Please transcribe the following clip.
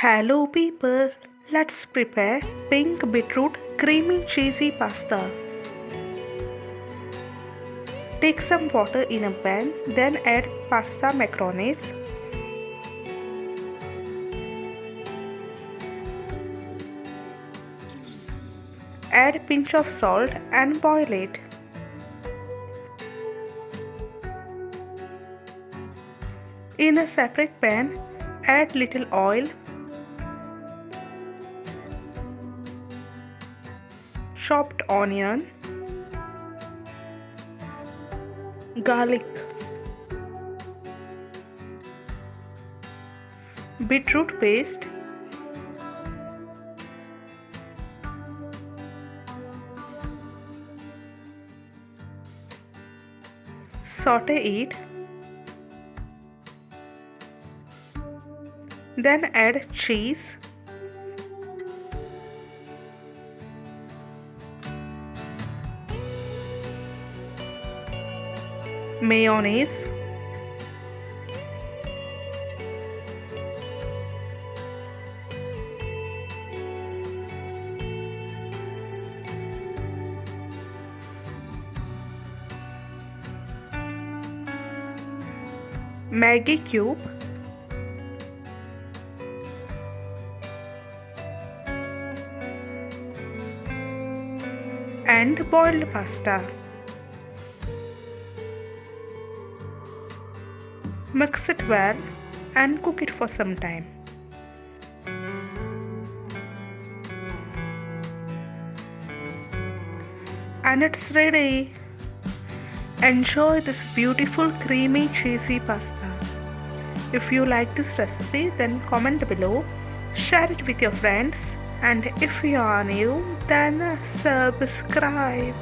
Hello people, let's prepare pink beetroot creamy cheesy pasta. Take some water in a pan, then add pasta macaronis. Add pinch of salt and boil it. In a separate pan, add little oil, chopped onion, garlic, beetroot paste, saute it, then add cheese, mayonnaise, Maggi cube, and boiled pasta. Mix it well and cook it for some time. And it's ready. Enjoy this beautiful creamy cheesy pasta. If you like this recipe, then comment below, share it with your friends, and if you are new, then subscribe.